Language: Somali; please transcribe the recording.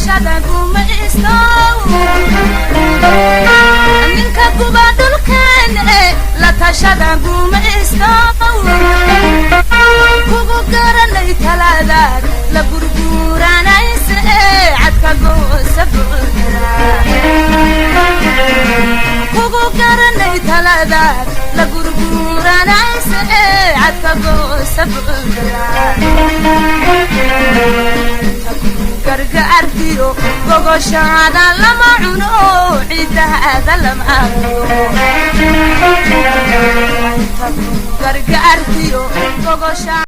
tashada kuma istaw ninka kuba dulkan la tashada kuma istaw kugu garanay talaadaad la burburanayse cadka goosabura kugu garanay talaadaad la burburanayse cadka goosabura gargaartiyo gogoshada lama cuno ciidada lama cuno gargaartiyo gogoshada